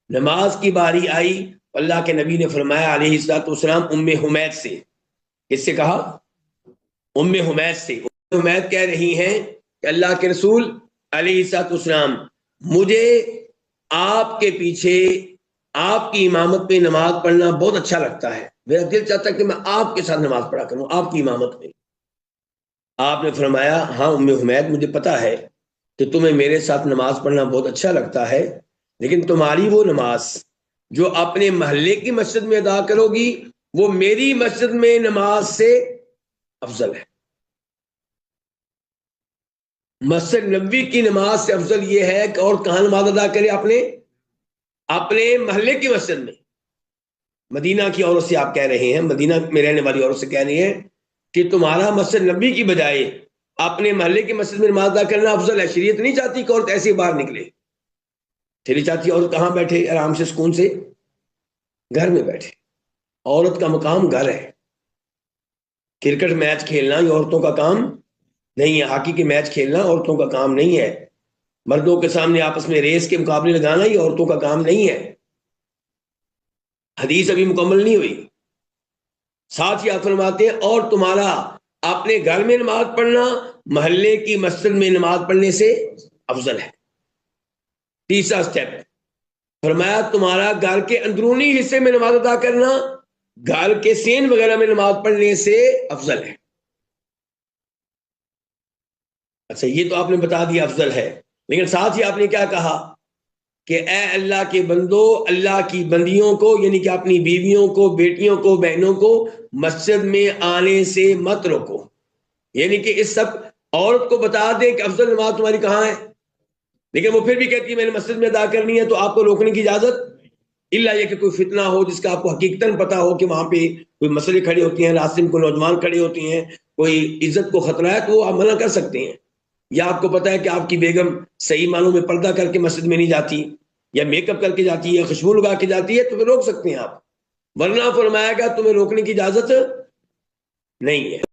نماز کی باری آئی، اللہ کے نبی نے فرمایا علیہ الصلوۃ والسلام ام حمید سے، کس سے کہا؟ ام حمید سے۔ ام حمید کہہ رہی ہیں کہ اللہ کے رسول علیہ الصلوۃ والسلام، مجھے آپ کے پیچھے آپ کی امامت میں نماز پڑھنا بہت اچھا لگتا ہے، میرا دل چاہتا ہے کہ میں آپ کے ساتھ نماز پڑھا کروں آپ کی امامت میں۔ آپ نے فرمایا ہاں ام حمید، مجھے پتا ہے کہ تمہیں میرے ساتھ نماز پڑھنا بہت اچھا لگتا ہے، لیکن تمہاری وہ نماز جو اپنے محلے کی مسجد میں ادا کرو گی وہ میری مسجد میں نماز سے افضل ہے۔ مسجد نبوی کی نماز سے افضل یہ ہے کہ اور کہاں نماز ادا کرے؟ اپنے محلے کی مسجد میں۔ مدینہ کی عورت سے آپ کہہ رہے ہیں، مدینہ میں رہنے والی عورت سے کہہ رہی ہیں کہ تمہارا مسجد نبوی کی بجائے اپنے محلے کی مسجد میں نماز ادا کرنا افضل ہے۔ شریعت نہیں چاہتی کہ عورت ایسے باہر نکلے، شریعت چاہتی عورت کہاں بیٹھے؟ آرام سے سکون سے گھر میں بیٹھے۔ عورت کا مقام گھر ہے۔ کرکٹ میچ کھیلنا یہ عورتوں کا کام نہیں ہے، ہاکی کے میچ کھیلنا عورتوں کا کام نہیں ہے، مردوں کے سامنے آپس میں ریس کے مقابلے لگانا یہ عورتوں کا کام نہیں ہے۔ حدیث ابھی مکمل نہیں ہوئی۔ ساتھ ہی آپ فرماتے ہیں اور تمہارا اپنے گھر میں نماز پڑھنا محلے کی مسجد میں نماز پڑھنے سے افضل ہے۔ تیسرا سٹیپ فرمایا تمہارا گھر کے اندرونی حصے میں نماز ادا کرنا گھر کے سین وغیرہ میں نماز پڑھنے سے افضل ہے۔ اچھا یہ تو آپ نے بتا دیا افضل ہے، لیکن ساتھ ہی آپ نے کیا کہا کہ اے اللہ کے بندو، اللہ کی بندیوں کو یعنی کہ اپنی بیویوں کو، بیٹیوں کو، بہنوں کو مسجد میں آنے سے مت روکو، یعنی کہ اس سب عورت کو بتا دیں کہ افضل نماز تمہاری کہاں ہے، لیکن وہ پھر بھی کہتی ہے میں نے مسجد میں ادا کرنی ہے، تو آپ کو روکنے کی اجازت الا یہ کہ کوئی فتنہ ہو جس کا آپ کو حقیقتاً پتا ہو کہ وہاں پہ کوئی مسئلے کھڑے ہوتے ہیں، راستے میں کوئی نوجوان کھڑے ہوتے ہیں، کوئی عزت کو خطرہ ہے، تو وہ آپ منع کر سکتے ہیں۔ یا آپ کو پتا ہے کہ آپ کی بیگم صحیح معنوں میں پردہ کر کے مسجد میں نہیں جاتی، یا میک اپ کر کے جاتی ہے، خوشبو لگا کے جاتی ہے، تو پھر روک سکتے ہیں آپ، ورنہ فرمایا گا تمہیں روکنے کی اجازت نہیں ہے۔